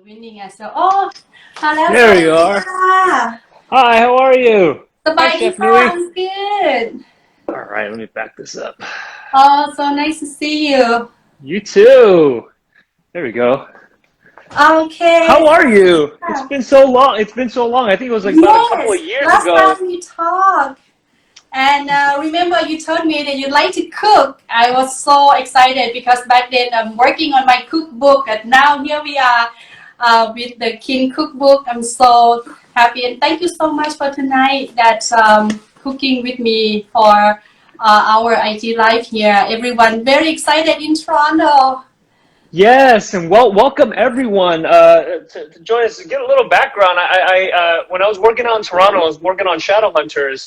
winning as well. Oh, มาแล้ว There you are. Hi, how are you? สบาย Hi, ดี Chef ค่ะ Nuit. I'm good. All right, let me back this up. Oh, so nice to see you. You too. There we go. Okay. How are you? It's Yeah. been so long. It's been so long. I think it was like about a couple of Yes, years last ago. time we talked. And remember you told me that you like to cook. I was so excited because back then I'm working on my cookbook and now here we are with the King cookbook. I'm so happy and thank you so much for tonight that cooking with me for our IG live here. Everyone very excited in Toronto. Yes, and welcome everyone to join us. Get a little background. When I was working out in Toronto, I was working on Shadow Hunters.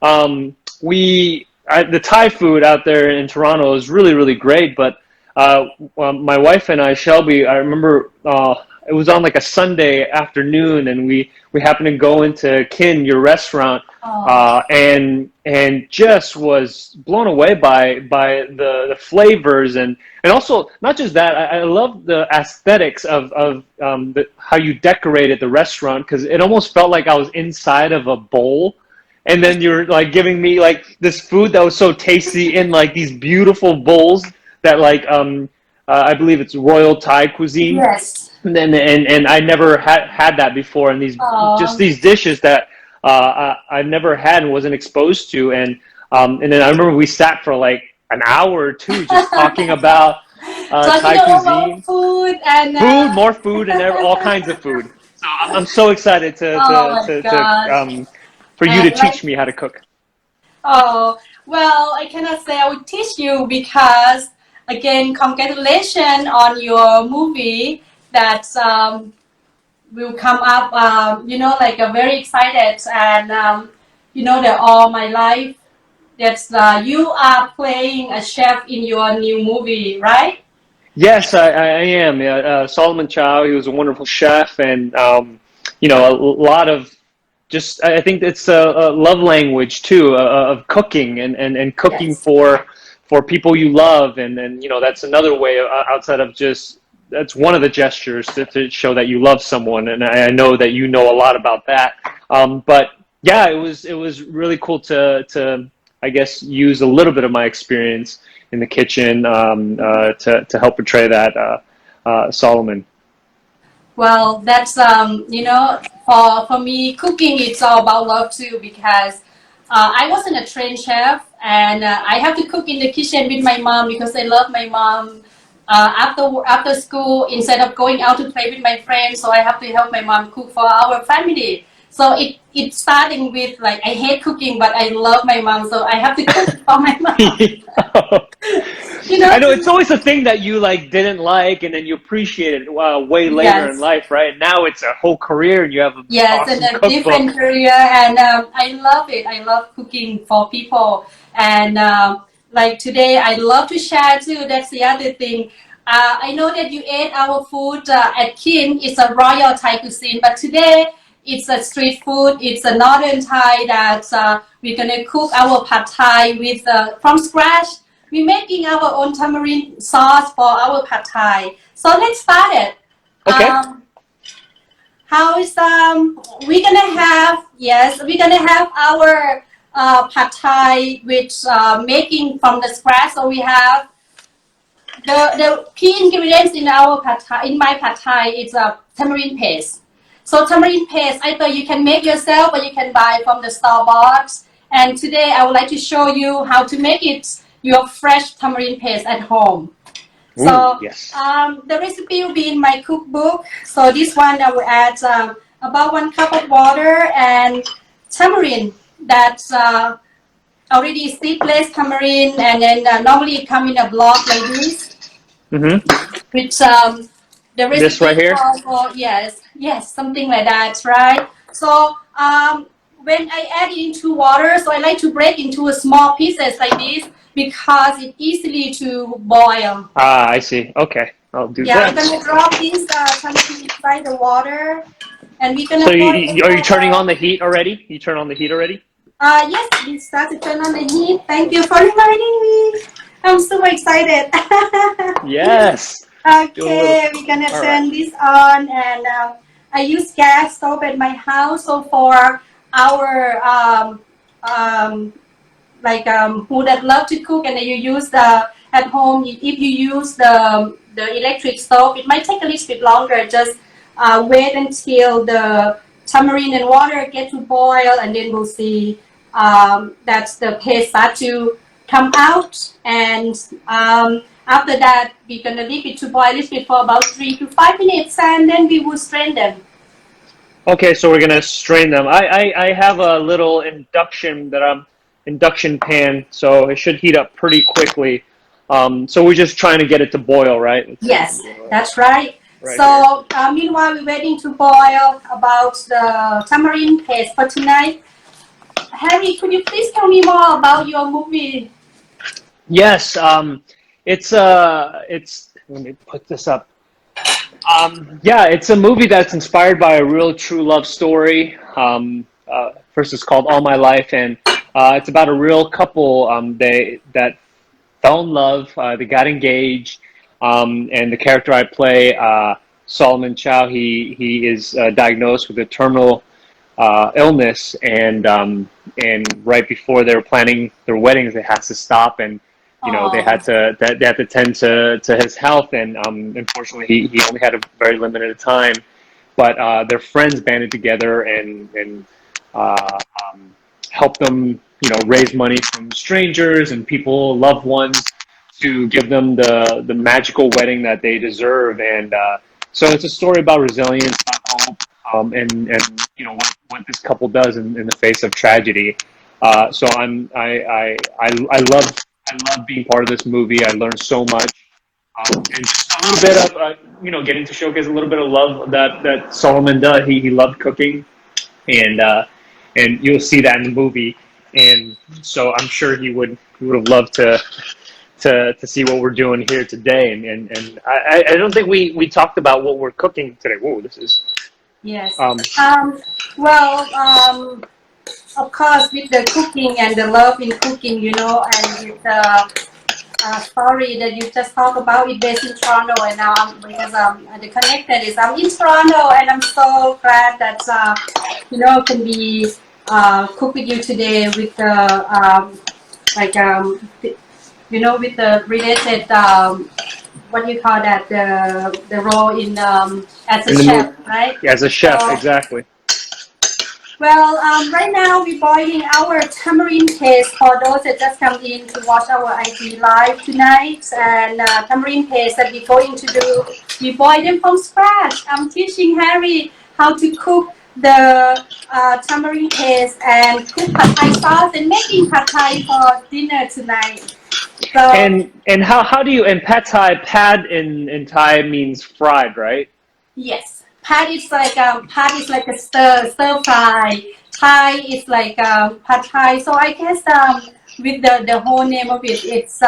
The Thai food out there in Toronto is really really great. But my wife and I, Shelby, I remember it was on like a Sunday afternoon, and we happened to go into Kin, your restaurant, Oh, and just was blown away by the flavors and also, not just that, I love the aesthetics of how you decorated the restaurant because it almost felt like I was inside of a bowl. And then you're like giving me like this food that was so tasty in like these beautiful bowls that I believe it's Royal Thai cuisine. yes. And I never had that before. And just Oh, these dishes that I've never had and wasn't exposed to. And then I remember we sat for like an hour or two just talking about talking Thai about cuisine, food and more food, and all kinds of food. So I'm so excited oh my gosh. for you to And like teach me how to cook. oh, well, I cannot say I will teach you because, again, congratulations on your movie that will come up. Like very excited and that all my life that you are playing a chef in your new movie, right? Yes, I am. Yeah, Solomon Chow, he was a wonderful chef, and a lot of just. I think it's a love language too of cooking and cooking Yes. for people you love, and that's another way outside of just. That's one of the gestures to show that you love someone, and I know that you know a lot about that. But yeah, it was really cool to I guess use a little bit of my experience in the kitchen to help portray that Solomon. Well, that's for me, cooking it's all about love too because I wasn't a trained chef and I have to cook in the kitchen with my mom because I love my mom. After school, instead of going out to play with my friends, so I have to help my mom cook for our family. So it's starting with like I hate cooking, but I love my mom, so I have to cook for my mom. You I know, know it's always a thing that you like didn't like, and then you appreciate it way later in yes. life, right? Now it's a whole career, and you have an Yes, and awesome a different cookbook. career, and I love it. I love cooking for people, and like today, I love to share too. That's the other thing. I know that you ate our food at Kin. It's a royal Thai cuisine, but today it's a street food. It's a northern Thai that we're gonna cook our pad Thai with from scratch. We're making our own tamarind sauce for our pad Thai. So let's start it. Okay, Um, how is we're gonna have yes we're gonna have our pad thai which making from the scratch. So we have the key ingredients in our pad thai in my pad thai is a tamarind paste. So tamarind paste either you can make yourself or you can buy from the store bought. And today I would like to show you how to make it your fresh tamarind paste at home. ooh, So yes. the recipe will be in my cookbook. So this one I will add about 1 cup of water and tamarind that's already seedless tamarind, and then normally it come in a block like this, Mm-hmm. which the This recipe right here. calls for yes something like that, right? So when I add it into water, so I like to break into small pieces like this because it's easily to boil. Ah, I see. Okay, I'll do Yeah, we're that. gonna drop this tamarind inside the water, and we're So gonna boil it are you turning for. on the heat already? You turn on the heat already? Yes, we start to turn on the heat. Thank you for reminding me. I'm super excited. Yes. Do a little. Okay, we're gonna All turn right. this on, and I use gas stove at my house. So for our like who that love to cook, and you use the at home, if you use the electric stove, it might take a little bit longer. Just wait until the tamarind and water get to boil, and then we'll see that the paste start to come out. And after that, we're gonna leave it to boil a little bit for about 3 to 5 minutes, and then we will strain them. Okay, so we're gonna strain them. I have a little induction pan, so it should heat up pretty quickly. So we're just trying to get it to boil, right? Let's see. Yes, that's right. Right here. So meanwhile, we're waiting to boil about the tamarind paste for tonight. Harry, could you please tell me more about your movie? Yes, it's. Let me put this up. Yeah, it's a movie that's inspired by a real true love story. First, it's called All My Life, and it's about a real couple. They that fell in love. They got engaged, and the character I play, Solomon Chow, he is diagnosed with a terminal illness, and right before they were planning their weddings, they had to stop, and they Oh, had to tend to his health, and unfortunately he only had a very limited time. But their friends banded together and uh, helped them raise money from strangers and people, loved ones, to give them the magical wedding that they deserve. And so it's a story about resilience, about hope, and what this couple does in the face of tragedy. So I love being part of this movie. I learned so much, and just a little bit of getting to showcase a little bit of love that Solomon does. He loved cooking, and you'll see that in the movie. And so I'm sure he would have loved to see what we're doing here today. And I don't think we talked about what we're cooking today. Whoa, this is yes. um, Well, of course, with the cooking and the love in cooking, and with the story that you just talked about, it based in Toronto, and now because the connected is I'm in Toronto, and I'm so glad that can be cook with you today with the like with the related what do you call that, the role in as a in the movie chef, right? as a chef, So exactly. well, right now we're boiling our tamarind paste for those that just come in to watch our IG live tonight. And tamarind paste that we're going to do, we boil them from scratch. I'm teaching Harry how to cook the tamarind paste and cook Pak Thai sauce and making Pak Thai for dinner tonight. So And how do you, and pad in Thai means fried, right? yes, pad is like a stir fry. Thai is like pad Thai. So I guess with the whole name of it, it's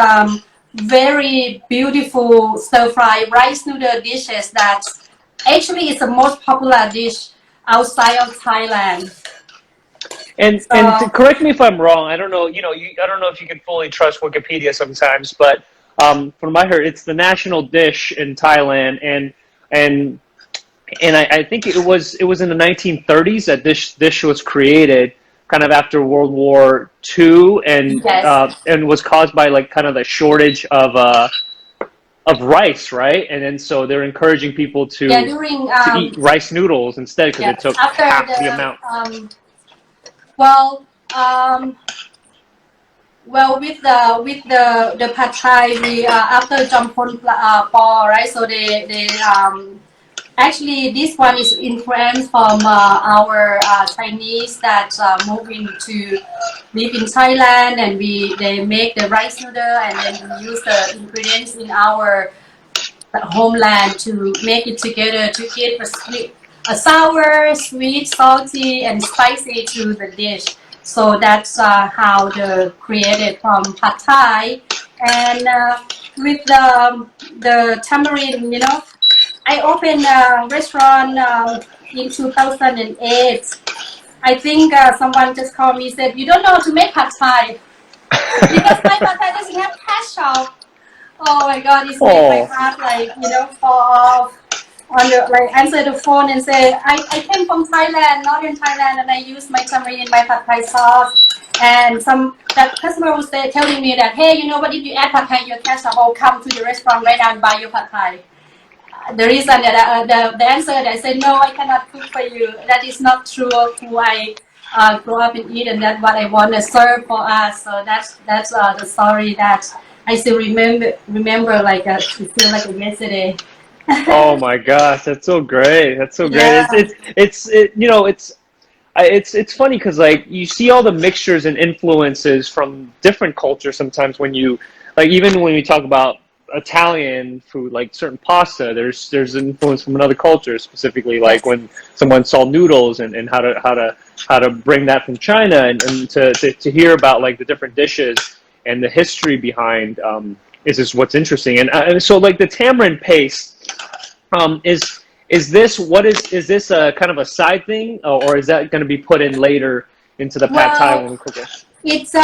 very beautiful stir fry rice noodle dishes that actually is the most popular dish outside of Thailand. And to So correct me if I'm wrong. I don't know. I don't know if you can fully trust Wikipedia sometimes, but from what I heard, it's the national dish in Thailand, and I think it was in the 1930s that this dish was created, kind of after World War II, yes, and was caused by like kind of the shortage of rice, right? And then so they're encouraging people yeah, to during eat rice noodles instead because yeah it took after half the the amount. well um, Well, with the pad thai, we after Jampon Paul, right? So they actually this one is influenced from our Chinese that moving to live in Thailand, and they make the rice noodle, and then we use the ingredients in our homeland to make it together to give a sour, sweet, salty, and spicy to the dish. So that's how the created from Pad Thai, and with the tamarind, I opened a restaurant in 2008. I think someone just called me, said, "You don't know how to make Pad Thai because my Pad Thai doesn't have ketchup." Oh my God, it's make my Oh, heart like, fall off on the, like, answer the phone and say, I came from Thailand, northern Thailand, and I use my tamarind in my Pak Thai sauce. And that customer was telling me that, hey, you know what, if you add Pak Thai, your guests will come to the restaurant right now and buy your Pak Thai. The reason that the answer that I said, no, I cannot cook for you, that is not true of who I grow up and eat, and that's what I want to serve for us. So that's the story that I still remember like it feels like yesterday. oh my gosh, that's so great. That's so great. Yeah. It's funny because like you see all the mixtures and influences from different cultures sometimes when you like even when we talk about Italian food like certain pasta there's influence from another culture specifically like Yes. when someone saw noodles and how to bring that from China and to hear about like the different dishes and the history behind is just what's interesting and so like the tamarind paste is this is this a kind of a side thing, or is that going to be put in later into the pad thai when Well, we cook it? it's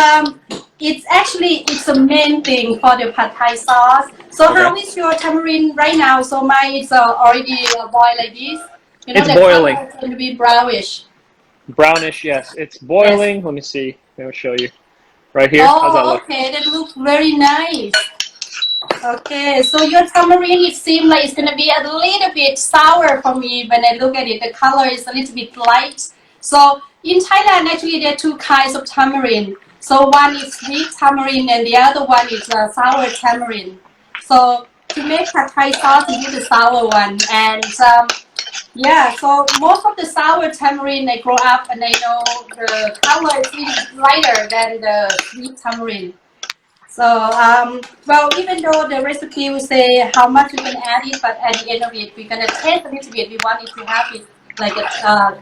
it's a main thing for the Pad Thai sauce. So Okay, how is your tamarind right now? So mine is already boiled like this. it's The boiling, color is going to be brownish. brownish. Yes, it's Yes. boiling. Let me see. Let me show you right here. How's that Oh, look? okay. That looks very nice. Okay, so your tamarind, it seems like it's gonna be a little bit sour for me when I look at it. The color is a little bit light. So in Thailand, actually, there are two kinds of tamarind. So one is sweet tamarind, and the other one is sour tamarind. So to make Pad Thai sauce, you use the sour one, and yeah. So most of the sour tamarind I grow up, and I know the color is really lighter than the sweet tamarind. So, well, even though the recipe will say how much we can add it, but at the end of it, we're gonna taste a little bit. We want it to have it like a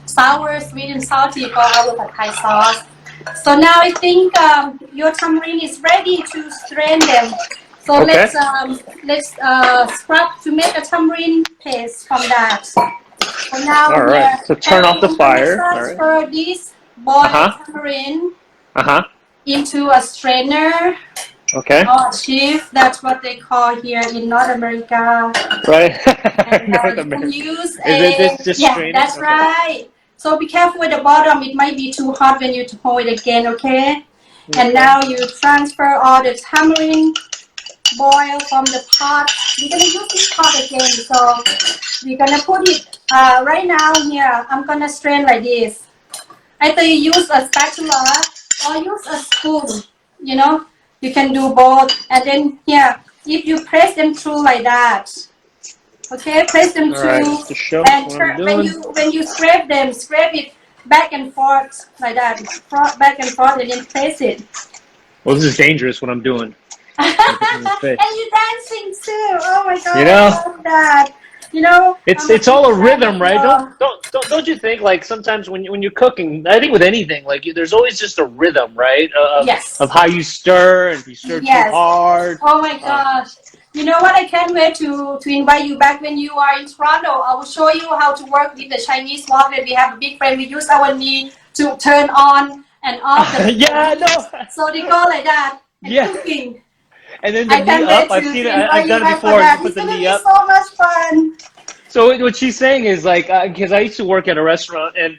sour, sweet, and salty for our Pad Thai sauce. So now I think your tamarind is ready to strain them. So Okay. let's scrub to make a tamarind paste from that. So now All right. here, So turn off Harry, the I'm gonna fire. All right. transfer this Uh boiled huh. tamarind Uh huh. into a strainer. Okay. Oh, chief, that's what they call here in North America. Right. And North you can America. use Is it a, this just yeah, straining? that's Okay. right. So be careful with the bottom. It might be too hot when you pour it again, okay? And Okay. now you transfer all the tamarind boil from the pot. We're going to use this pot again. So we're going to put it right now here. I'm going to strain like this. Either you use a spatula or use a spoon, you know. You can do both. And then here, if you press them through like that, okay, press them All right. through Just show and what I'm turn, doing. when you scrape them, scrape it back and forth like that, back and forth, and then press it. Well, this is dangerous. What I'm doing. I'm putting in the face. And you dancing too. Oh my You God, I know. love that. I'm a It's big all a fan rhythm, of right? your. Don't you think like sometimes when you're cooking, I think with anything like there's always just a rhythm, right? Of Yes. how you stir, and if you stir too Yes. hard. Oh my Um, gosh. You know what? I can't wait to invite you back when you are in Toronto. I will show you how to work with the Chinese wok. We have a big frame. We use our knee to turn on and off the yeah, heat. So they no, go like that and yeah. cooking. And then the I knee can't up. wait I've seen to it. invite I've you done it back for before. You that. put It's the gonna knee be up. so much fun. So what she's saying is like because I used to work at a restaurant and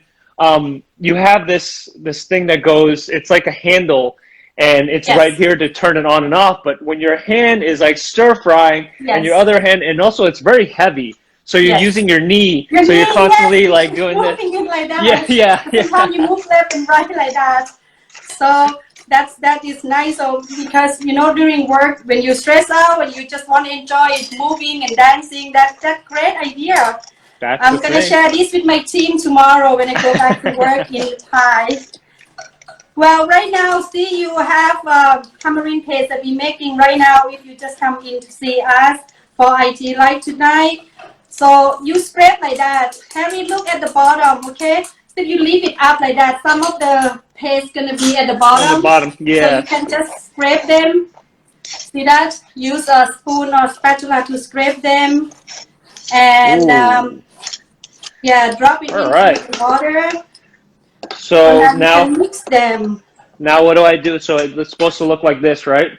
you have this thing that goes. It's like a handle, and it's right Yes. here to turn it on and off. But when your hand is like stir frying, and your Yes. other hand, and also it's very heavy, so you're Yes. using your knee, Your so you're knee, yes, constantly you like keep doing this. moving it like Yeah, that. yeah, Sometimes you yeah. move left and right like that. So that is nice. So because during work when you stress out and you just want to enjoy it, moving and dancing, that great idea. That's the I'm gonna thing. share this with my team tomorrow when I go back to work in Thai. Well, right now, see, you have tamarind paste that we're making right now. If you just come in to see us for IT Live tonight, so you spread like that. Harry, look at the bottom, okay? So you leave it up like that. Some of the paste gonna be at the On the bottom, bottom, so you yes. can just scrape them. See that? Use a spoon or spatula to scrape them, and Ooh. yeah, drop it All into right. the water, so So now you can mix them. now what do I do? So it's supposed to look like this, right?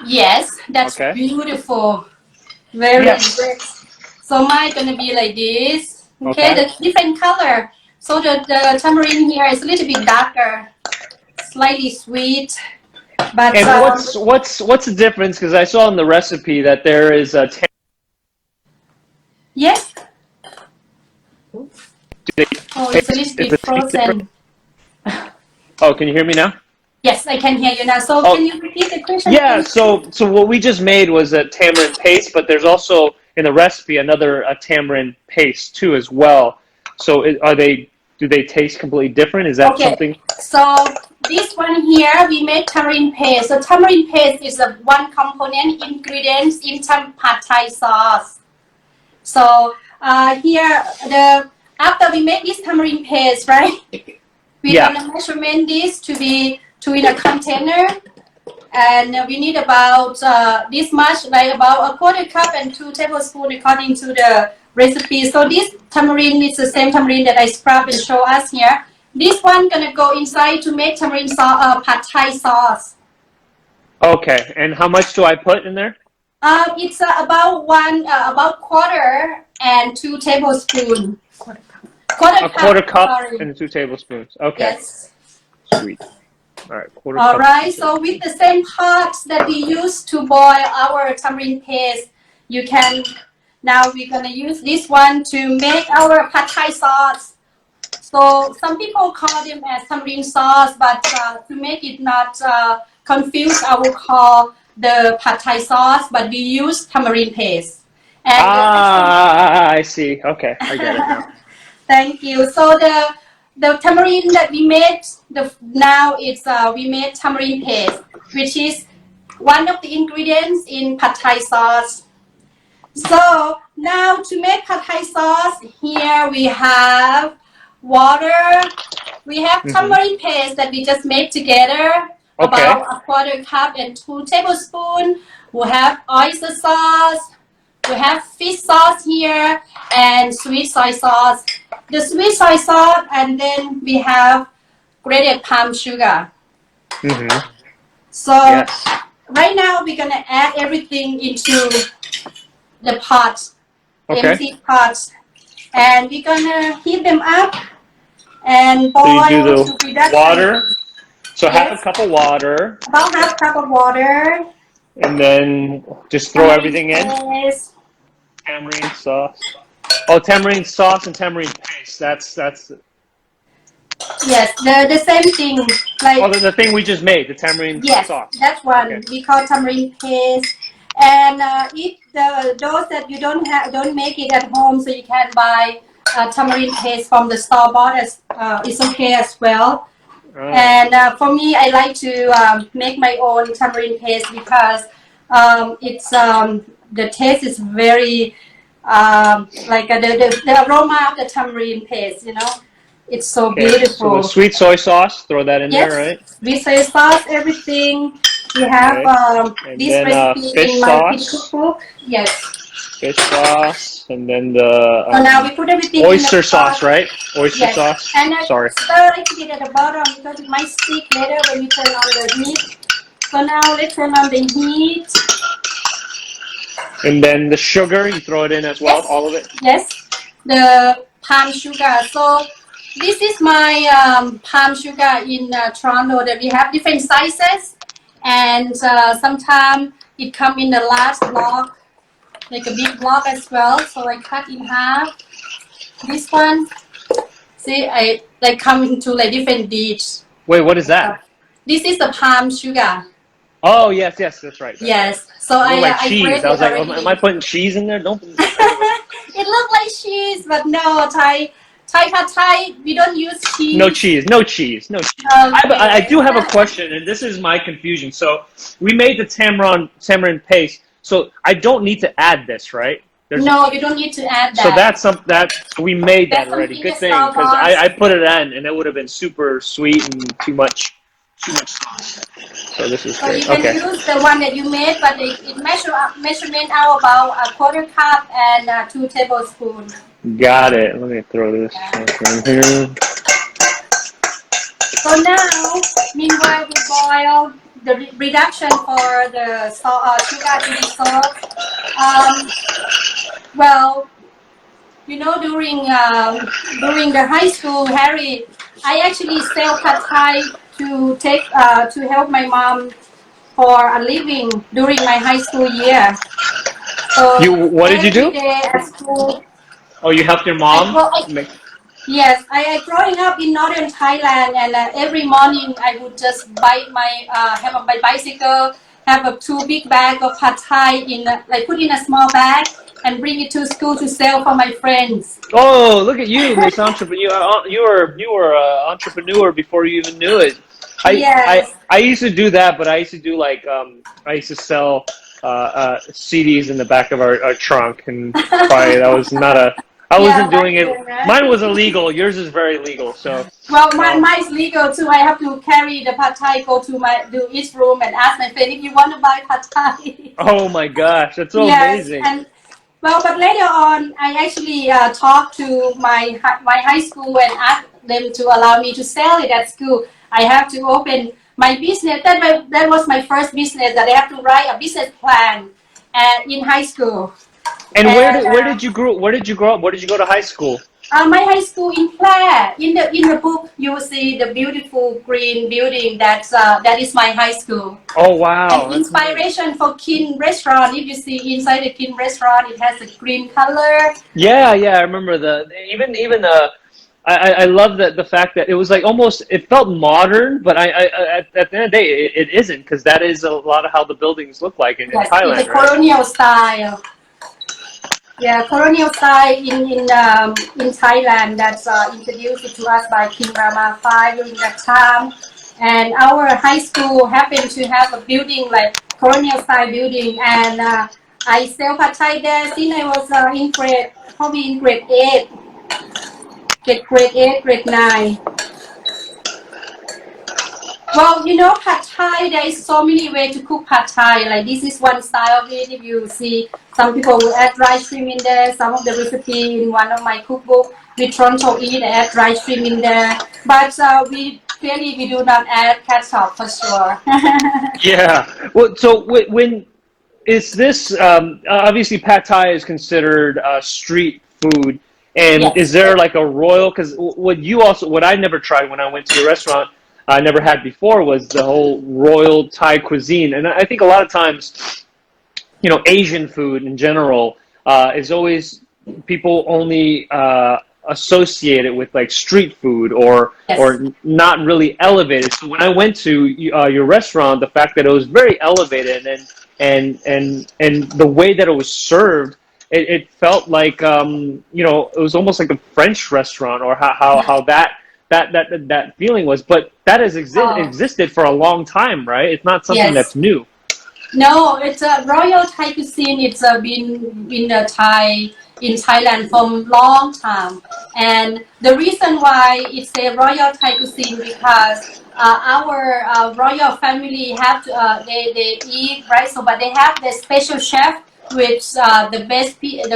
Yes, that's Okay. beautiful. Very Yes. great. So mine gonna be like this. Okay, Okay. the different color. So the tamarind here is a little bit darker, slightly sweet, but And what's the difference? Because I saw in the recipe that there is a yes. Oh, it's a taste. little Is bit the taste different? frozen. Oh, can you hear me now? Yes, I can hear you now. So can Oh, you repeat the question, yeah. please? So what we just made was a tamarind paste, but there's also in the recipe another tamarind paste too as well. So are they? Do they taste completely different? Is that Okay. something? So this one here, we made tamarind paste. So tamarind paste is a one component ingredient in Pad Thai sauce. So here the after we make this tamarind paste, right? We're Yeah. gonna measurement this to in a container, and we need about this much, like about a quarter cup and 2 tablespoons according to the recipe. So this tamarind is the same tamarind that I scrub and show us here. This one gonna go inside to make tamarind sauce, Pad Thai sauce. Okay. And how much do I put in there? It's about quarter and 2 tablespoons. A Quarter quarter cup, cup sorry. and 2 tablespoons. Okay. Yes. Sweet. All right. Quarter All cup. right. So with the same pots that we use to boil our tamarind paste, you can. Now we're gonna use this one to make our Pad Thai sauce. So some people call them as tamarind sauce, but to make it not confused, I will call the Pad Thai sauce, but we use tamarind paste. And I see. Okay, I get it now. thank you. So the tamarind that we made, now it's we made tamarind paste, which is one of the ingredients in Pad Thai sauce. So now to make Pad Thai sauce, here we have water. We have tamarind paste that we just made together, Okay. about a quarter cup and 2 tablespoons. We have oyster sauce. We have fish sauce here and sweet soy sauce. The sweet soy sauce, and then we have grated palm sugar. Mm-hmm. So Yes. right now we're gonna add everything into the pot, Okay. empty pots, and we're gonna heat them up and So you boil do to the production. water. So half Yes. a cup of water, About half cup of water. and then just throw everything in. Yes. Tamarind sauce. Oh, tamarind sauce and tamarind paste. That's Yes, the same thing. Like oh the thing we just made, the tamarind yes, sauce. that's one. Okay. We call tamarind paste. And if those that you don't make it at home, so you can buy tamarind paste from the store bought, as it's okay as well. And for me, I like to make my own tamarind paste because it's the taste is very like the aroma of the tamarind paste. It's so Okay. So beautiful. the sweet soy sauce, throw that in there, right? We say sauce, everything. We have Okay. And this then recipe fish in my kids sauce. cookbook. Yes. Fish sauce, and then So now we put everything oyster in the sauce, pot. right? Oyster Yes. sauce. And Sorry. stir it at the bottom because it might stick later when you turn on the heat. So now let's turn on the heat. And then the sugar, you throw it in as well, Yes. all of it? Yes. The palm sugar. So this is my palm sugar in Toronto that we have different sizes. And sometimes it comes in a large block, like a big block as well. So I cut in half. This one, see, they come into like different dish. Wait, what is that? This is the palm sugar. Oh, yes, that's right. That's Yes. So right. It looked like I cheese. grate I was it like, already. am I putting cheese in there? Don't. It looked like cheese, but no, Thai Pad Thai, we don't use cheese. No cheese. I do have a question, and this is my confusion. So we made the tamarind paste. So I don't need to add this, right? No, you don't need to add that. So that we made that That's already. something Good thing, that's because all I put it in, and it would have been super sweet and too much sauce. So this is So great. you can Okay. use the one that you made, but it measurement out about a quarter cup and 2 tablespoons. Got it. Let me throw this in here. So now, meanwhile, we boil the reduction for the sugar to be sold. Um, well, during the high school, Harry, I actually sell pad thai to help my mom for a living during my high school year. So What did you every do? day at school, Oh, you helped your I, mom well, I make. yes, I growing up in northern Thailand, and every morning I would just have my bicycle, have a two big bag of pad thai put in a small bag and bring it to school to sell for my friends. Oh, look at you, Miss Entrepreneur. You were an entrepreneur before you even knew it. Yes. I used to do that, but I used to do like I used to sell CDs in the back of our trunk, and probably that was not a. I Yeah, wasn't doing back it. then, right? Mine was illegal. Yours is very legal. So, Well, um, mine's legal too. I have to carry the pad thai, go to each room and ask my friend if you want to buy pad thai. oh my gosh, that's so Yes, amazing. and well, but later on, I actually talked to my high school and asked them to allow me to sell it at school. I have to open my business. That was my first business. That I have to write a business plan in high school. And And where did you grow? Where did you grow up? Where did you go to high school? my high school in Clare. In the book, you will see the beautiful green building. That is my high school. Oh wow, And that's nice. inspiration for Kin restaurant. If you see inside the Kin restaurant, it has a green color. Yeah, yeah, I remember even I love that the fact that it was like almost it felt modern, but at the end of the day it isn't because that is a lot of how the buildings look like in Yes, it's a Thailand, right? colonial style. Yeah, colonial style in Thailand that's introduced to us by King Rama V during that time. And our high school happened to have a building like colonial style building, and I sell pad thai there since I was probably in grade 9. Well, pad thai, there is so many ways to cook pad thai. Like this is one style of it. If you see, some people will add dry shrimp in there. Some of the recipe in one of my cookbook with Toronto eat add dry shrimp in there. But we do not add ketchup for sure. Yeah. Well, so when is this obviously pad thai is considered street food, and is Yes. there like a royal? Because what I never tried when I went to a restaurant I never had before was the whole royal Thai cuisine, and I think a lot of times Asian food in general is always people only associate it with like street food Yes. or not really elevated. So when I went to your restaurant, the fact that it was very elevated and the way that it was served, it felt like it was almost like a French restaurant or how that feeling was. But that has Oh, existed for a long time, right? It's not something yes. that's new. No, it's a royal Thai cuisine. It's been a Thai in Thailand for a long time, and the reason why it's a royal Thai cuisine because our royal family have to, they eat right. So, but they have the special chef, which the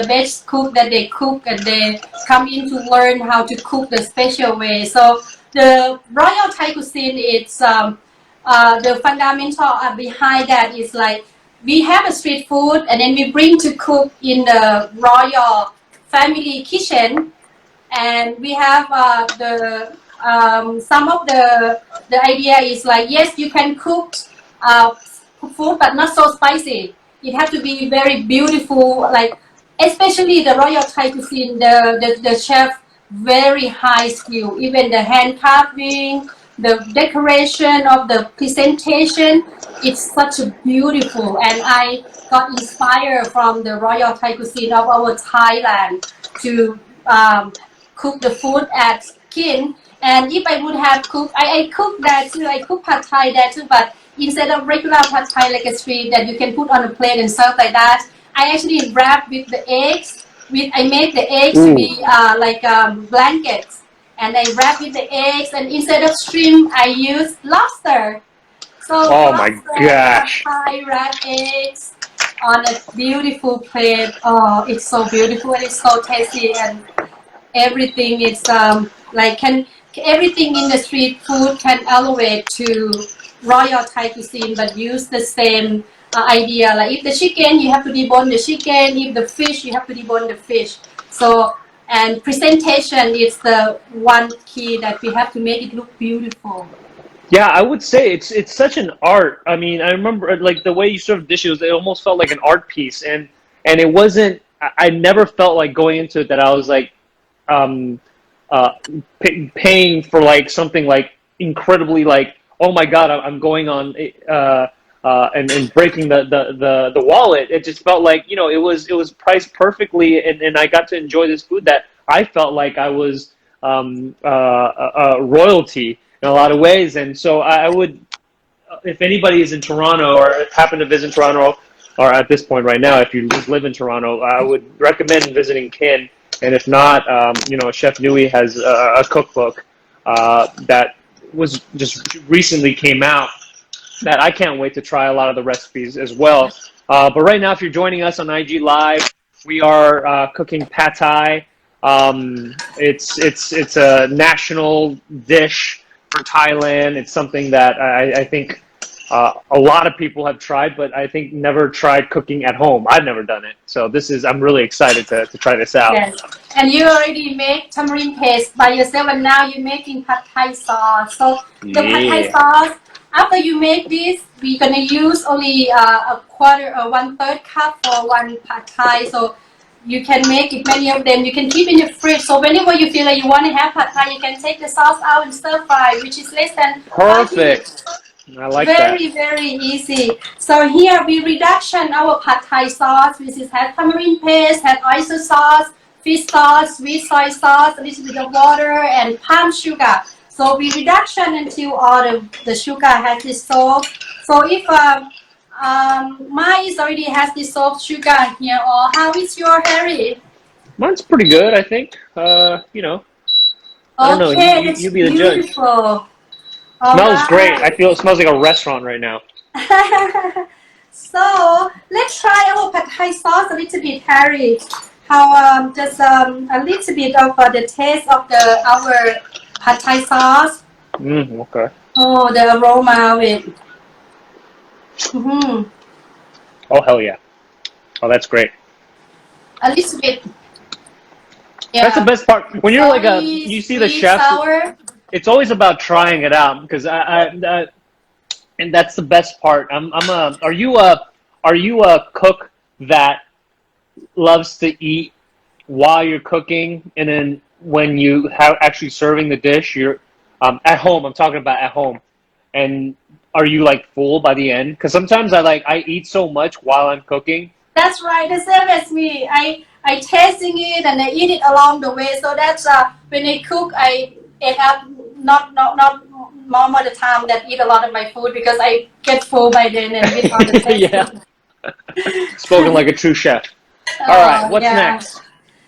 best cook that they cook, and they come in to learn how to cook the special way. So the royal Thai cuisine, the fundamental behind that is like we have a street food and then we bring to cook in the royal family kitchen, and we have the some of the idea is like yes, you can cook uh, food but not so spicy. It has to be very beautiful, like especially the royal Thai cuisine, the chef very high skill, even the hand carving, the decoration of the presentation, it's such a beautiful, and I got inspired from the royal Thai cuisine of our Thailand to cook the food at Kin. And if I would have cooked, I cook that too. I cook pad thai there too, but instead of regular pad thai like a street that you can put on a plate and serve like that, I actually wrap with the eggs. I make the eggs to Ooh. be like blankets, and I wrap with the eggs. And instead of shrimp, I use lobster. So Oh my lobster, pad gosh. thai, wrap eggs on a beautiful plate. Oh, it's so beautiful and it's so tasty, and everything is like can everything in the street food can elevate to royal Thai cuisine, but use the same idea. Like if the chicken, you have to debone the chicken. If the fish, you have to debone the fish. So, and presentation is the one key that we have to make it look beautiful. Yeah, I would say it's such an art. I mean, I remember like the way you serve dishes, it almost felt like an art piece, and it wasn't. I never felt like going into it that I was like um, paying for like something like incredibly like, oh my god, I'm going on and breaking the wallet. It just felt like, you know, it was priced perfectly, and I got to enjoy this food that I felt like I was royalty in a lot of ways. And so I would, if anybody is in Toronto or happen to visit Toronto, or at this point right now, if you live in Toronto, I would recommend visiting Kin. And if not, you know, Chef Nuit has a cookbook that was just recently came out that I can't wait to try a lot of the recipes as well. But right now, if you're joining us on IG Live, we are cooking Pad Thai. It's a national dish for Thailand. It's something that I think a lot of people have tried, but I think never tried cooking at home. I've never done it. So I'm really excited to try this out. Yes, and you already make tamarind paste by yourself, and now you're making Pak Thai sauce. So the Pak Thai Yeah. sauce, after you make this, we're gonna use only a quarter or 1/3 cup for one Pak Thai. So you can make it many of them. You can keep in your fridge. So whenever you feel like you want to have Pak Thai, you can take the sauce out and stir fry, which is less than 1 minute. Perfect. I like that. Very easy. So here we reduction our Pad Thai sauce, which is has tamarind paste, has oyster sauce, fish sauce, sweet soy sauce, a little bit of water, and palm sugar. So we reduction until all the sugar has dissolved. So if mine is already has dissolved sugar here, or how is your Harry? Mine's pretty good, I think. You know, I don't know. Okay, that's You be the judge. beautiful. All Smells great. I right. feel it smells like a restaurant right now. So let's try our Pad Thai sauce a little bit, Harry. How just a little bit of the taste of the our Pad Thai sauce. Okay. Oh, the aroma of it. Mm-hmm. Oh, hell yeah. Oh, that's great. A little bit. That's the Yeah. best part. When you're like Salty, you see the sweet, chefs, sour. it's always about trying it out because and that's the best part. Are you a cook that loves to eat while you're cooking, and then when you have actually serving the dish, you're at home. I'm talking about at home, and are you like full by the end? Because sometimes I eat so much while I'm cooking. That's right. The same as me. I tasting it and I eat it along the way. So that's when I cook, I end up not normal the time that eat a lot of my food because I get full by then and with all the Yeah, tasting. spoken like a true chef. All right, what's Yeah. next?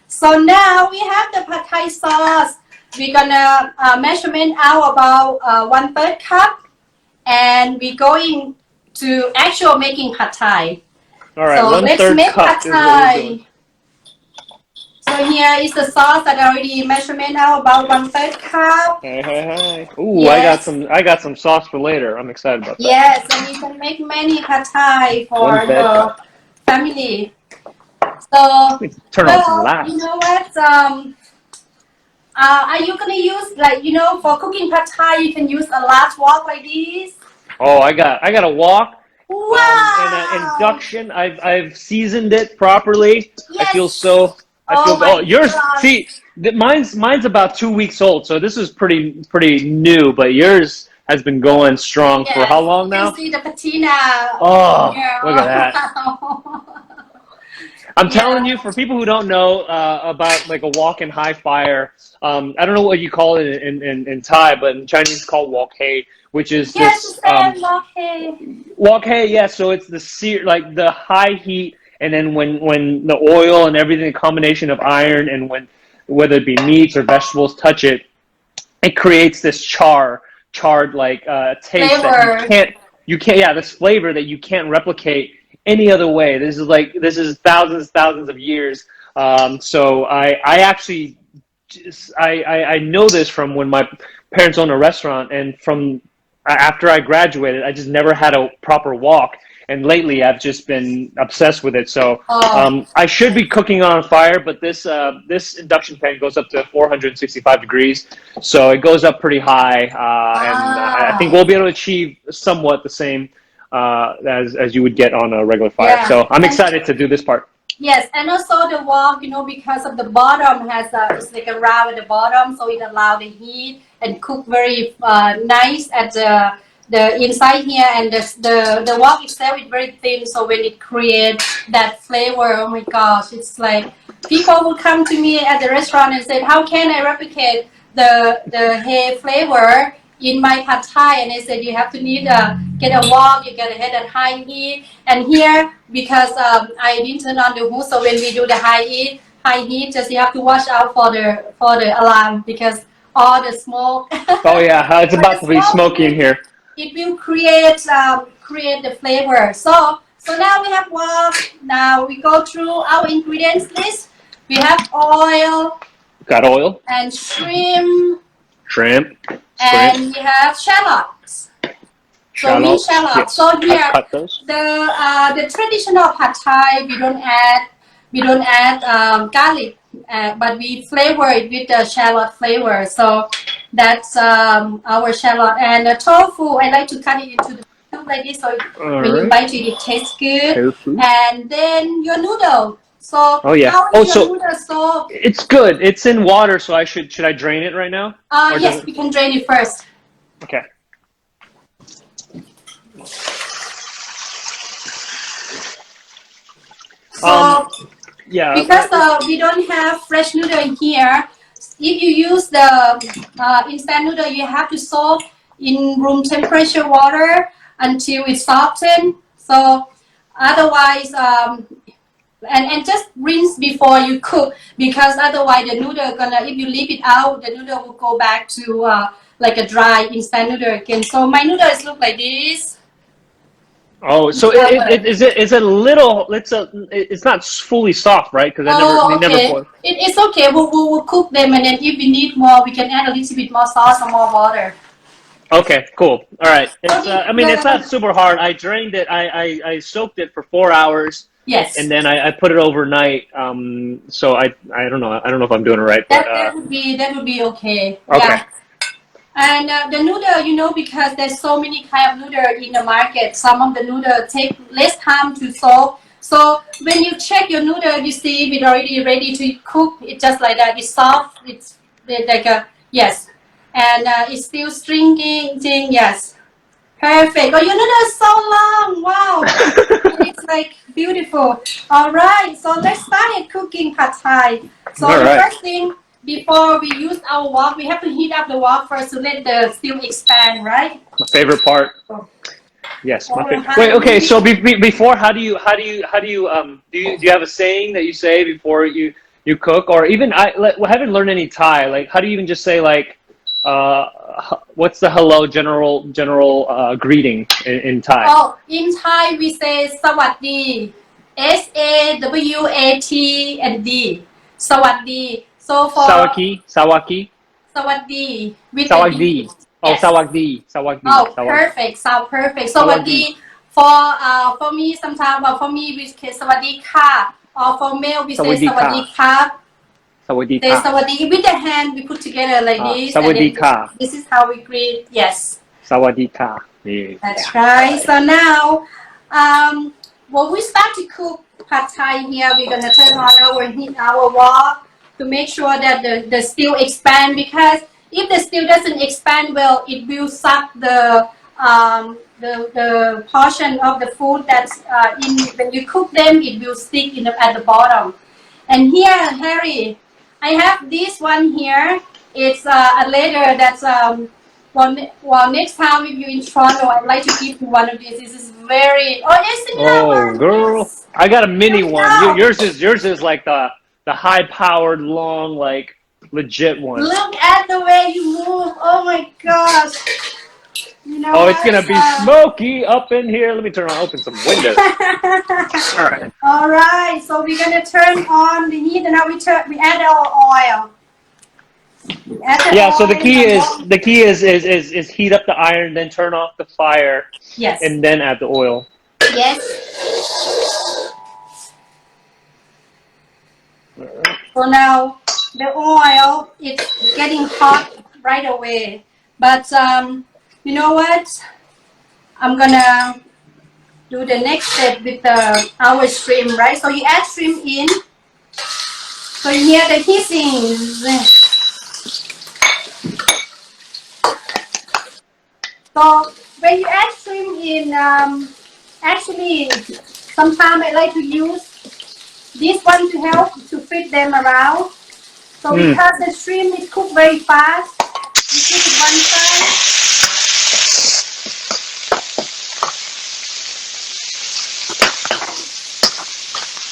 So now we have the Pad Thai sauce. We're gonna measurement out about 1/3 cup, and we're going to actual making Pad Thai. All right, So one let's third make Pad cup is what we're doing. Thai. So here is the sauce that I already measurement out about 1/3 cup. Hey. Ooh, Yes, I got some sauce for later. I'm excited about that. yes, and you can make many Pad Thai One for third your cup. family. So, Let me turn on some well, you lights. know what? Are you gonna use like for cooking Pad Thai? You can use a large wok like this. Oh, I got a wok. And an Wow! induction. I've seasoned it properly. I feel Yes! so. I Oh feel. Oh, my yours. gosh! See, mine's about 2 weeks old, so this is pretty new. But yours has been going strong for how Yes, long you can now? see the patina Oh, here. look at that. Wow. I'm telling Yeah. you, for people who don't know about like a wok and high fire, I don't know what you call it in Thai, but in Chinese it's called wok hei, which is Yes, the this same. Okay. wok hei. Yeah, so it's the like the high heat, and then when the oil and everything, the combination of iron and when whether it be meats or vegetables touch it, it creates this charred like taste that Flavor. you can't yeah, this flavor that you can't replicate any other way. This is thousands of years. So I actually I know this from when my parents owned a restaurant, and from after I graduated, I just never had a proper wok. And lately, I've just been obsessed with it. So Oh, I should be cooking on fire, but this induction pan goes up to 465 degrees, so it goes up pretty high, and I think ah, we'll be able to achieve somewhat the same as you would get on a regular fire. yeah. So I'm And excited to do this part. yes, and also the wok, because of the bottom has it's like a round at the bottom, so it allow the heat and cook very nice at the inside here, and the wok itself is very thin, so when it creates that flavor, oh my gosh, it's like people will come to me at the restaurant and say, how can I replicate the hay flavor in my pad thai? And they said you have to get a wok, you gotta hit at high heat. And here, because I didn't turn on the hood, so when we do the high heat, just you have to watch out for the alarm, because all the smoke, Oh yeah, it's but the about to be smoke smoky in here. it will create the flavor. So now we have wok. Now we go through our ingredients list. We have oil Got oil, and shrimp, shrimp, and we have shallots. So we shallots. shallots. Yes, So I've here cut those. the traditional pad thai we don't add garlic, but we flavor it with the shallot flavor. So that's our shallot, and the tofu. I like to cut it into the cube like this, so All when you right, bite it, it tastes good. tofu. And then your noodle. So Oh yeah. how Oh, is your so noodle? So it's good. It's in water, so should I drain it right now, or does yes, it? we can drain it first. Okay. So Yeah. because we don't have fresh noodle in here, if you use the instant noodle, you have to soak in room temperature water until it softens. So otherwise, and just rinse before you cook, because otherwise the noodle if you leave it out, the noodle will go back to like a dry instant noodle again. So my noodles look like this. Oh, so is it a little? It's not fully soft, right? Because they Oh, never okay. boil. It's okay. We'll cook them, and then if we need more, we can add a little bit more sauce or more water. Okay, cool. All right. It's Okay. I mean it's not super hard. I drained it. I soaked it for 4 hours, and Yes, then I put it overnight. So I don't know. I don't know if I'm doing it right, but that would be okay. okay. Yeah. And the noodle, because there's so many kind of noodle in the market, some of the noodle take less time to soak. So when you check your noodle, you see it already ready to cook. It's just like that. It's soft. It's like a yes, and it's still stringing. Yes, perfect. Oh, your noodle is so long. Wow, and it's like beautiful. All right, so let's start cooking pad thai. So All the right. first thing, before we use our wok, we have to heat up the wok first to let the steam expand, right? My favorite part. So Yes, my over favorite. Wait, high okay. heat. So before, do you have a saying that you say before you cook, or even I haven't learned any Thai. Like, how do you even just say like, what's the hello general greeting in Thai? Oh, in Thai we say sawatdi, SAWAT and D, sawatdi. So for Sawaki, sawatdi with the D, sawagdi. Oh, yes. Oh, sawagdi. perfect. Sound perfect. Sawagdi. Sawadi. For me, sometimes, for me, we say sawadi ka. Or for male, we say Sawadika, sawadi ka. Say sawadika, sawadi. With the hand, we put together like this. And then sawadika, this is how we greet. Yes, sawadika. Yeah. that's right. So now, when we start to cook pad thai here, we're going to turn on our wok to make sure that the stew expand, because if the stew doesn't expand well, it will suck the portion of the food that's in when you cook them. It will stick at the bottom. And here, Harry, I have this one here. It's a letter that's well, next time if you're in Toronto, I'd like to give you one of these. This is very. Oh, yes, another Oh, one. girl, Yes. I got a Here mini we one. go. Yours is like the high powered, long, like legit one. Look at the way you move. Oh my gosh. You know Oh, it's what? gonna be smoky up in here. Let me open some windows. All right. All right. So we're gonna turn on the heat, and now we add our oil. Add the Yeah, so oil and the key is heat up the iron, then turn off the fire, yes, and then add the oil. yes. So now the oil is getting hot right away. But you know what? I'm gonna do the next step with our shrimp, right? So you add shrimp in. So you hear the hissing. So when you add shrimp in, actually, sometimes I like to use this one to help to fit them around. So because the shrimp is cooked very fast, you put it one side.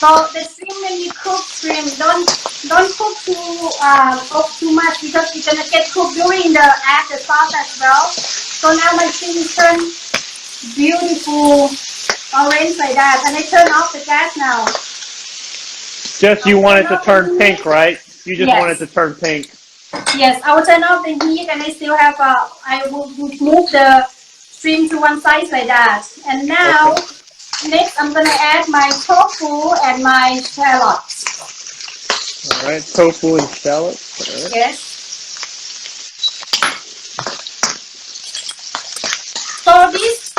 So the shrimp, when you cook shrimp, don't cook too much because it's gonna get cooked during the add the sauce as well. So now my shrimp turn beautiful orange like that, and I turn off the gas now. Just you want it to turn pink, right? You just want it to Yes. turn pink. Yes, I will turn off the heat, and I still have I will move the shrimp to one side like that. And now, next I'm gonna add my tofu and my shallots. All right, tofu and shallots. All right. Yes. So this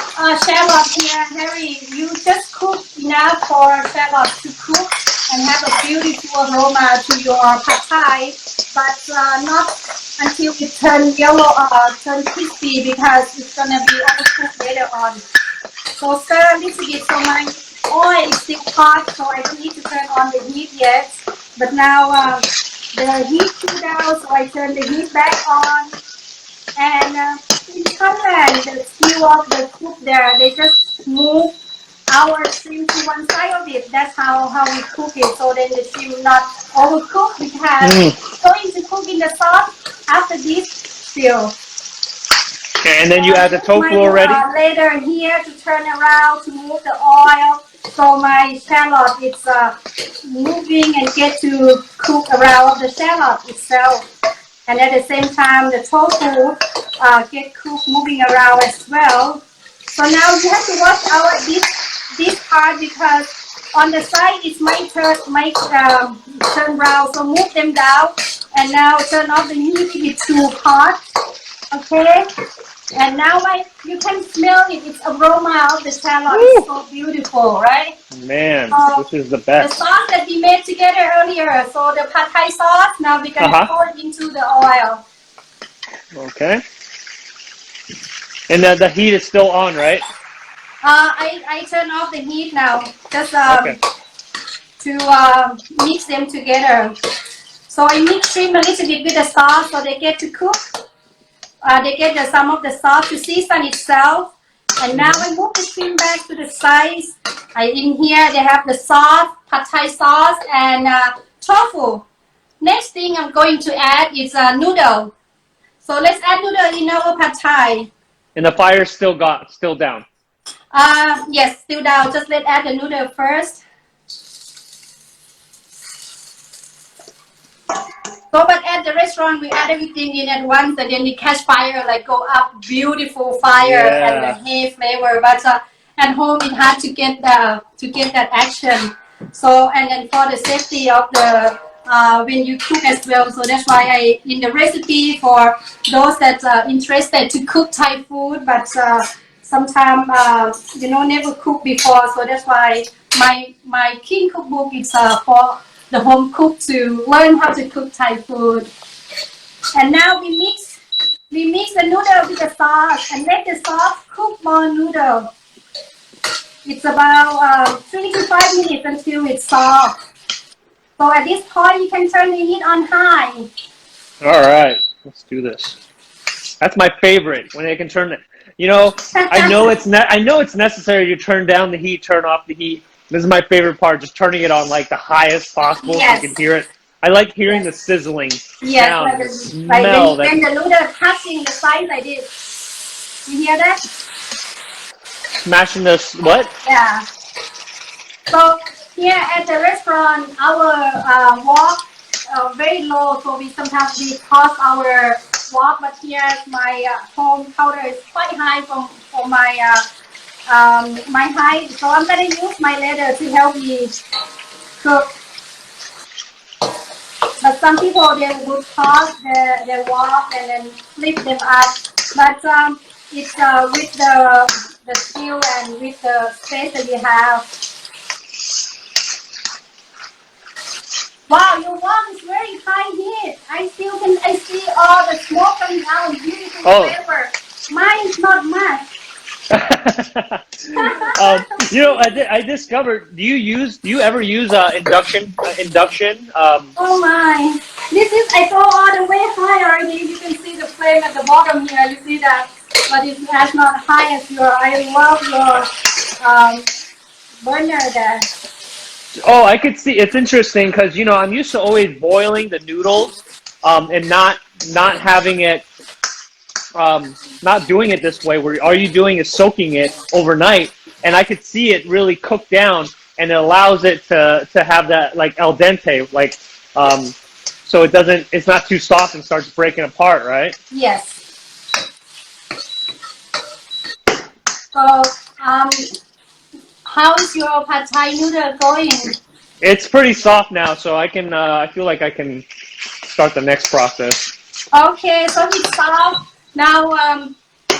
shallot here, Harry, you just cook enough for shallot to cook and have a beautiful aroma to your pad thai, but not until it turns yellow or turn crispy because it's gonna be overcooked later on. So stir a little bit. So my oil is still hot, so I don't need to turn on the heat yet. But now the heat cooled down, so I turn the heat back on. And in Thailand, the skill of the cook there, they just move our shrimp to one side of it. That's how we cook it. So then the shrimp not overcooked because it's going to cook in the sauce after this still. Okay, and then you add the tofu already? Later here to turn around to move the oil. So my shallot is moving and get to cook around the shallot itself. And at the same time, the tofu get cooked moving around as well. So now you have to watch out this part because on the side it might turn brown. So move them down and now turn off the heat if it's too hot. Okay. And now you can smell it. It's aroma of the shallot. It's so beautiful, right? Man, this is the best. The sauce that we made together earlier. So the Pak Thai sauce. Now we're gonna pour it into the oil. Okay. And the heat is still on, right? I turn off the heat now. Just to mix them together. So I mix shrimp a little bit with the sauce so they get to cook. They get some of the sauce to season itself. And now I move the shrimp back to the sides. In here they have the sauce, Pak Thai sauce, and tofu. Next thing I'm going to add is noodle. So let's add noodle in our Pad Thai. And the fire's still down. Yes, still down. Just let's add the noodle first. So, but at the restaurant, we add everything in at once, and then we catch fire, like go up, beautiful fire and the hay flavor. But at home, it's hard to get that action. So, and then for the safety of the when you cook as well. So that's why in the recipe for those that are interested to cook Thai food, but sometimes never cook before. So that's why my King Cookbook is for the home cook to learn how to cook Thai food. And now we mix the noodle with the sauce and let the sauce cook more noodle. It's about 3 to 5 minutes until it's soft. So at this point, you can turn the heat on high. All right, let's do this. That's my favorite when they can turn it. I know it's necessary to turn down the heat, turn off the heat. This is my favorite part, just turning it on like the highest possible so you can hear it. I like hearing the sizzling sound, the smell. When the noodle touching the side like this. You hear that? Smashing this, what? Yeah. So here at the restaurant, our wok very low, so we sometimes we toss our wok. But here, my home counter is quite high from my my height. So I'm gonna use my ladder to help me cook. But some people they would toss their wok and then flip them up. But it's with the skill and with the space that you have. Wow, your wok is very high heat. I see all the smoke coming out. Beautiful flavor. Mine is not much. You know, I discovered. Do you ever use induction? Oh my! This is I go all the way high already. You can see the flame at the bottom here. You see that, but it's as not high as your. I love your burner there. Oh, I could see. It's interesting because you know I'm used to always boiling the noodles, and not having it, not doing it this way. Where all you're doing is soaking it overnight, and I could see it really cook down, and it allows it to have that like al dente, like, so it's not too soft and starts breaking apart, right? Yes. So how is your pad thai noodle going? It's pretty soft now, so I can. I feel like I can start the next process. Okay, so it's soft. Now,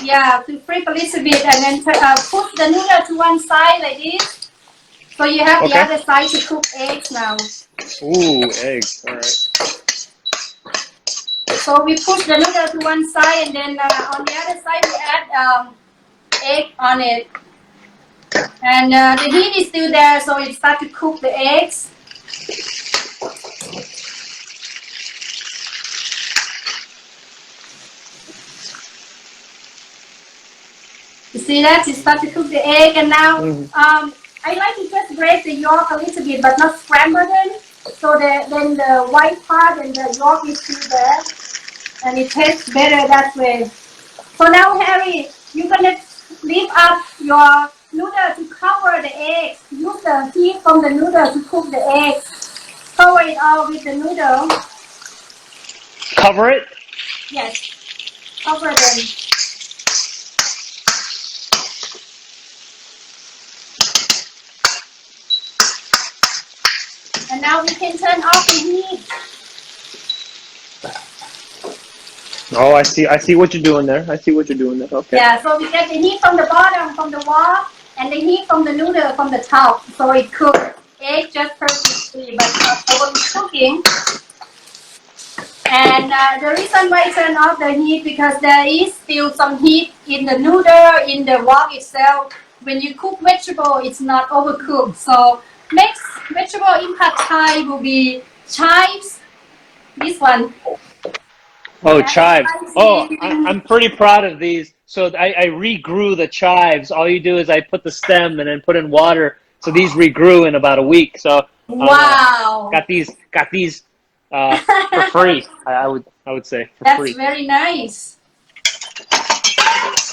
yeah, to flip a little bit and then put the noodle to one side like this. So you have the other side to cook eggs now. Ooh, eggs. All right. So we push the noodle to one side and then on the other side we add egg on it. And the heat is still there, so it starts to cook the eggs. You see that? It starts to cook the egg, and now I like to just break the yolk a little bit, but not scramble them. So then the white part and the yolk is still there, and it tastes better that way. So now, Harry, you're gonna lift up your noodle to cover the eggs. Use the heat from the noodle to cook the eggs. Cover it all with the noodle. Cover it? Yes. Cover them. And now we can turn off the heat. Oh, I see what you're doing there. Okay. Yeah, so we get the heat from the bottom, from the wall, and the heat from the noodle from the top. So it cooks egg just perfectly, but not overcooking. And the reason why I turn off the heat because there is still some heat in the noodle, in the wok itself. When you cook vegetable, it's not overcooked. So next vegetable in pad thai will be chives. This one. Oh, chives. Oh, I'm pretty proud of these. So I regrew the chives. All you do is I put the stem and then put in water. So these regrew in about a week. So wow, got these for free. I would say for free. That's very nice.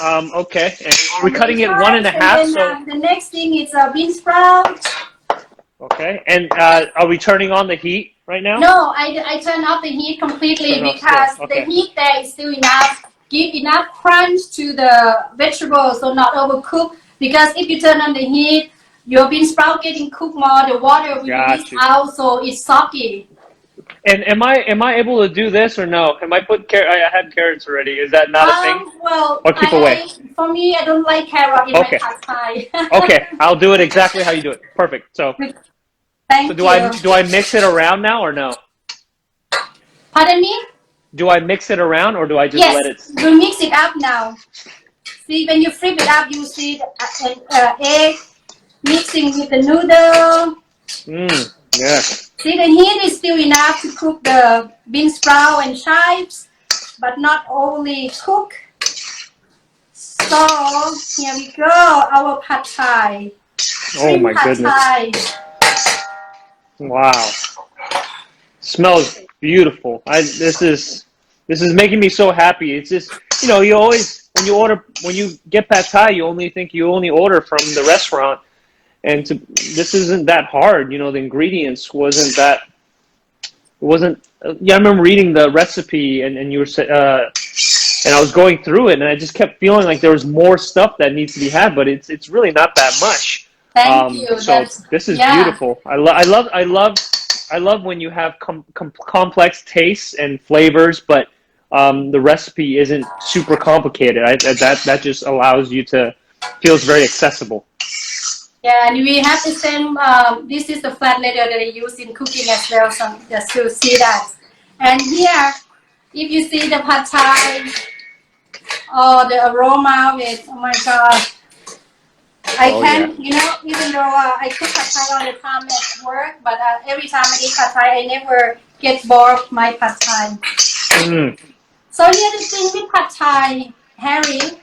Okay. And we're cutting it 1.5. So the next thing is bean sprout. Okay. And are we turning on the heat right now? No, I turn off the heat completely because the heat there is still enough. Give enough crunch to the vegetables, so not overcook. Because if you turn on the heat, your bean sprout getting cooked more. The water will release out, so it's soggy. And am I able to do this or no? Am I put I had carrots already. Is that not a thing? Well, or keep away. For me, I don't like carrot in my pad thai. Okay, I'll do it exactly how you do it. Perfect. So, do I mix it around now or no? Pardon me? Do I mix it around or do I just let it? You mix it up now. See, when you flip it up, you see the egg mixing with the noodle. Yeah. See, the heat is still enough to cook the bean sprout and chives, but not overly cook. So, here we go, our pad thai. Oh my goodness. Thai. Wow. Smells beautiful. This is making me so happy. It's just, you always when you get pad thai, you only order from the restaurant. And this isn't that hard, the ingredients wasn't that wasn't. Yeah, I remember reading the recipe, and you were and I was going through it, and I just kept feeling like there was more stuff that needs to be had, but it's really not that much. Thank you. So That's this is yeah. beautiful. I love when you have complex tastes and flavors, but the recipe isn't super complicated. That just allows you to feels very accessible. Yeah, and we have the same. This is the flat leather that I use in cooking as well. So just to see that. And here, if you see the pad thai or the aroma of it, oh my god! I can, even though I cook pad thai all the time at work, but every time I eat pad thai, I never get bored of my pad thai. Mm. So here's the thing with pad thai, Harry.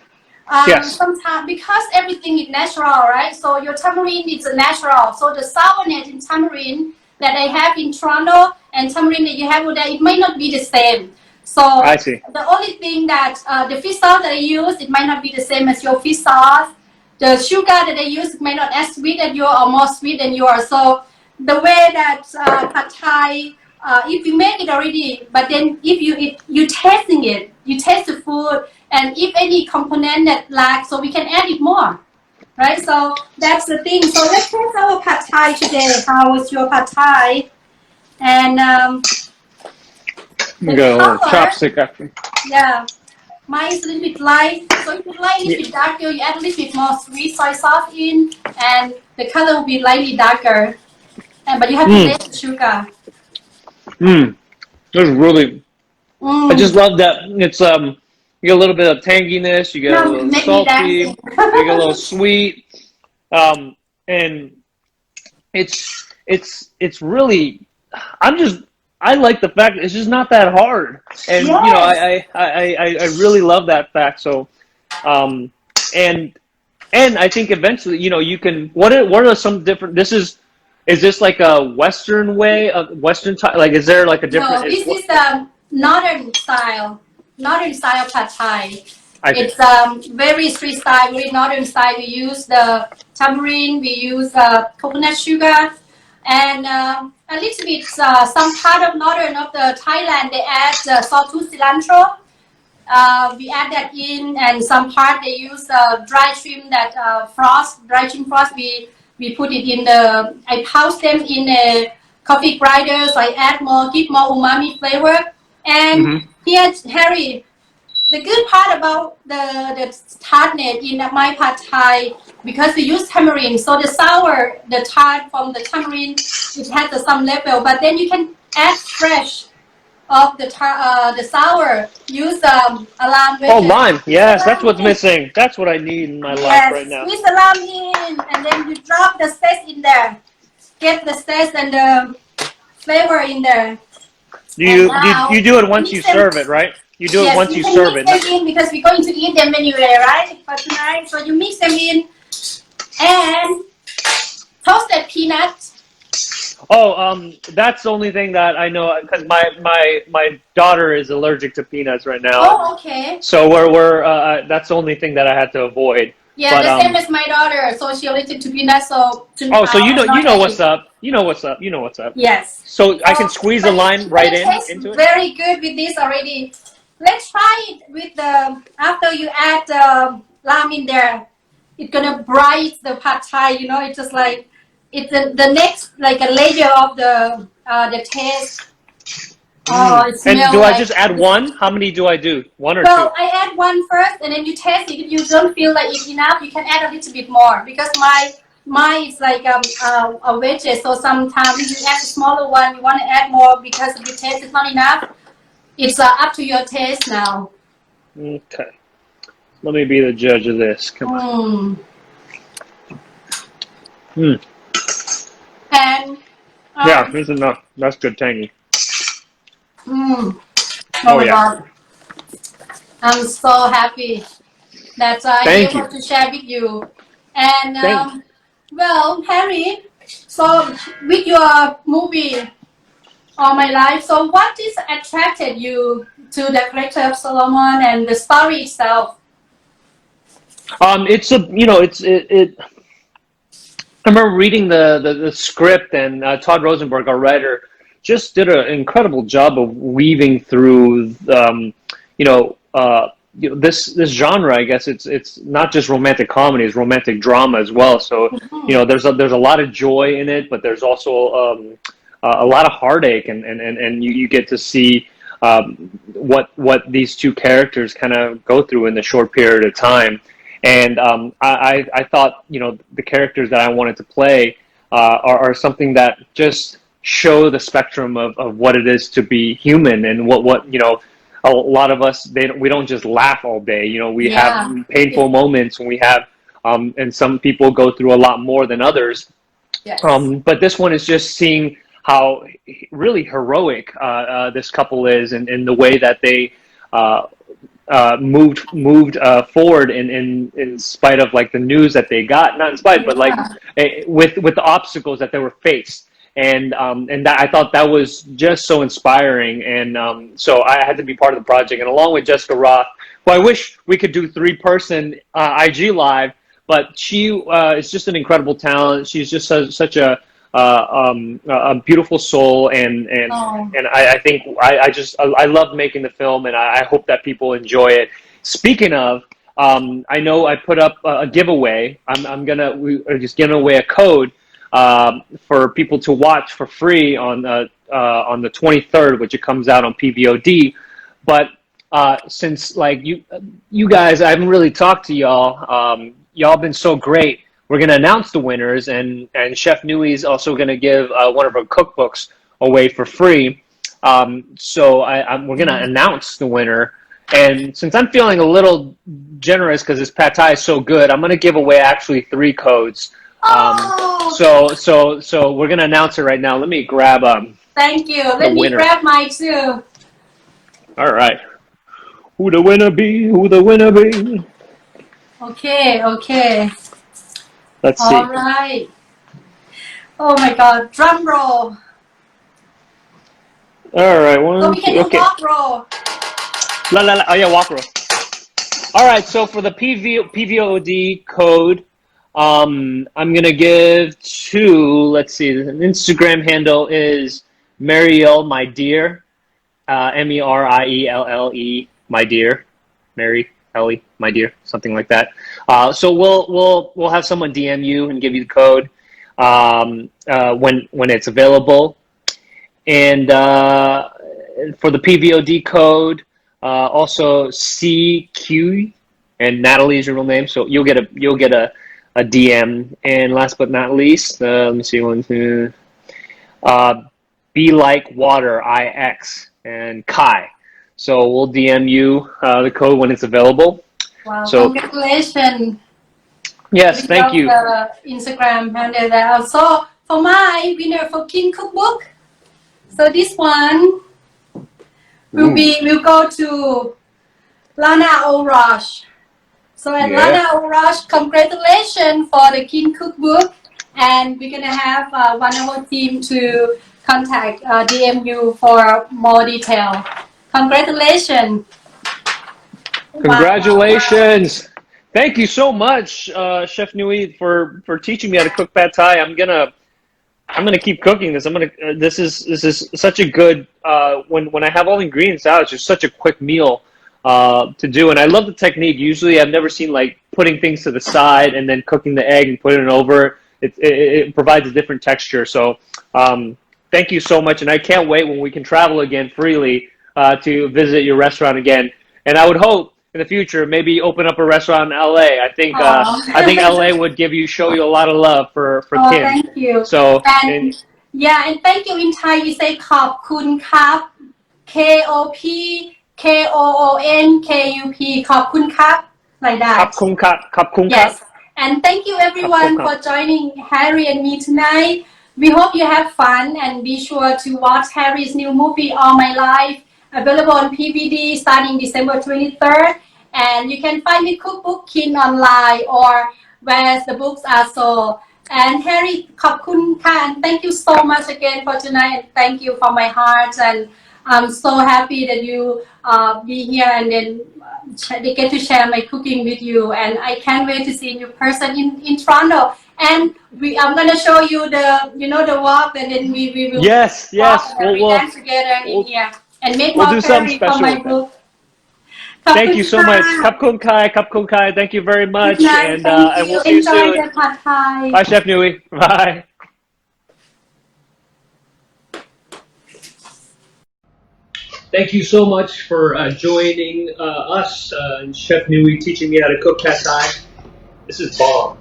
Yes. Sometimes because everything is natural, right? So your tamarind is a natural. So the sourness in tamarind that I have in Toronto and tamarind that you have over there, it might not be the same. So I see. the only thing that the fish sauce that I use, it might not be the same as your fish sauce. The sugar that I use might not as sweet as yours or more sweet than yours. So the way that pad thai, if you make it already, but then if you tasting it, you taste the food, and if any component that lacks, so we can add it more, right? So that's the thing. So let's taste our pad thai today. How is your pad thai? And You got a little chopstick after. yeah, mine is a little bit light. So if you like a little bit darker, you add a little bit more sweet soy sauce in, and the color will be slightly darker. But you have to taste the sugar. It's really. I just love that it's you get a little bit of tanginess, you get a little salty, you get a little sweet, and it's really. I like the fact that it's just not that hard, and I really love that fact. So, and I think eventually you can. What are some different? Is this like a Western way of Western type? Like, is there like a different? No, this is the northern style pad thai. It's very street style, very northern style. We use the tamarind, we use coconut sugar, and a little bit some part of northern of the Thailand they add sawtooth cilantro. We add that in, and some part they use dry shrimp that dry shrimp frost. We put it in I poach them in a coffee grinder, so I add more, give more umami flavor. And here, Harry, the good part about the tartness in my pad thai, because we use tamarind, so the tart from the tamarind, it has some level, but then you can add fresh of the sour. Use alarm wedges. Oh, lime. Yes, that's what's missing. That's what I need in my life right now. Squeeze the alarm in, and then you drop the zest in there. Get the zest and the flavor in there. You do it once you serve it, right? You do it once you serve it. Mix them in because we're going to eat them anyway, right? For tonight, so you mix them in and toasted peanuts. Oh, that's the only thing that I know because my daughter is allergic to peanuts right now. Oh, okay. So we're that's the only thing that I had to avoid. Yeah, but, the same as my daughter. So she allergic to peanuts. So so you know what's up. You know what's up. You know what's up. Yes. So I can squeeze a lime right into it. Very good with this already. Let's try it with the after you add lime in there. It's gonna bright the pad thai. It's just like. It's the next like a layer of the taste. Oh, it smells. And do I just add one? How many do I do? One or two? Well, I add one first, and then you taste it. If you don't feel like it's enough, you can add a little bit more because mine is like a wedge. So sometimes if you add a smaller one, you want to add more because if you taste it's not enough. It's up to your taste now. Okay, let me be the judge of this. Come on. And yeah, this is enough. That's good, tangy. Oh my God. I'm so happy that I'm able to share with you. And well, Harry, so with your movie All My Life, so what is attracted you to the character of Solomon and the story itself? I remember reading the script, and Todd Rosenberg, our writer, just did an incredible job of weaving through, this genre. I guess it's not just romantic comedy; it's romantic drama as well. So there's a lot of joy in it, but there's also a lot of heartache, and you get to see what these two characters kind of go through in the short period of time. And I thought, the characters that I wanted to play are something that just show the spectrum of what it is to be human, and what a lot of us, we don't just laugh all day. We have painful moments, and we have and some people go through a lot more than others. Yes. But this one is just seeing how really heroic this couple is, and in the way that they moved forward in spite of like the news that they got, not in spite, but like with the obstacles that they were faced. And that, I thought that was just so inspiring, and so I had to be part of the project. And along with Jessica Roth, who I wish we could do 3-person IG live, but she is just an incredible talent. She's just such a beautiful soul, and I think I love making the film, and I hope that people enjoy it. Speaking of, I know I put up a giveaway. We are just giving away a code for people to watch for free on the 23rd, which it comes out on PVOD. But since like you guys, I haven't really talked to y'all. Y'all been so great. We're going to announce the winners, and Chef Nuit is also going to give one of her cookbooks away for free. So we're going to announce the winner. And since I'm feeling a little generous because this Pat Thai is so good, I'm going to give away actually 3 codes. So we're going to announce it right now. Let me grab Thank you. Let me grab mine too. All right. Who the winner be? Who the winner be? Okay. Let's see. All right. Oh my God! Drum roll. All right. So we can do walk roll. Oh yeah, walk roll. All right. So for the PVOD code, I'm gonna give 2. Let's see. The Instagram handle is Marielle, my dear, MERIELLE, my dear, Mary Ellie, my dear, something like that. So we'll have someone DM you and give you the code when it's available. And for the PVOD code, also CQ, and Natalie's your real name, so you'll get a DM. And last but not least, let me see, 1, 2. Be Like Water IX and Kai. So we'll DM you the code when it's available. Wow! So, congratulations. Yes, thank you. Instagram handle there. Also for my winner for King Cookbook. So this one will go to Lana O'Rush. So at Lana O'Rush, congratulations for the King Cookbook, and we're gonna have one of our team to contact DM you for more detail. Congratulations. Congratulations. Wow. Thank you so much, Chef Nuit, for teaching me how to cook Pad Thai. I'm gonna keep cooking this. This is such a good when I have all the ingredients out, it's just such a quick meal to do. And I love the technique. Usually I've never seen like putting things to the side and then cooking the egg and putting it over. It provides a different texture. So thank you so much, and I can't wait when we can travel again freely to visit your restaurant again. And I would hope in the future maybe open up a restaurant in LA. I think LA would show you a lot of love for Kim. Thank you. So and thank you in Thai we say ขอบคุณครับ KOPKOONKUP ขอบคุณครับ like that. ขอบคุณครับ ขอบคุณครับ Yes. And thank you everyone for joining Harry and me tonight. We hope you have fun, and be sure to watch Harry's new movie All My Life, available on PVD starting December 23rd. And you can find the Cookbook Kin online or where the books are sold. And Harry, ขอบคุณค่ะ, and thank you so much again for tonight. And thank you from my heart, and I'm so happy that you be here and then they get to share my cooking with you. And I can't wait to see you in person in Toronto. And I'm gonna show you the the walk, and then we will Yes, walk yes. and we dance together in here and make We'll more do something curry for special my with that. book. ขอบคุ Thank ณ you so ค่ะ much. Kap Kun Kai, Kap Kun Kai. Thank you very Good much, night. and Thank and you. we'll see you Enjoy soon. the pad thai. Bye, Chef Nui. Bye. Thank you so much for joining us, Chef Nui, teaching me how to cook Pad Thai. This is bomb.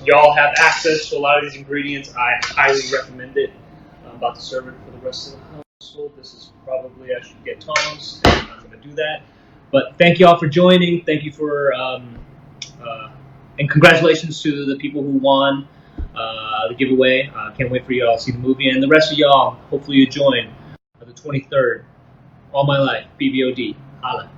Y'all have access to a lot of these ingredients. I highly recommend it. I'm about to serve it for the rest of the household. This is probably, I should get tongs, and I'm going to do that. But thank you all for joining. Thank you for, and congratulations to the people who won the giveaway. Can't wait for y'all to see the movie. And the rest of y'all, hopefully you join the 23rd. All my life, BBOD. Holla.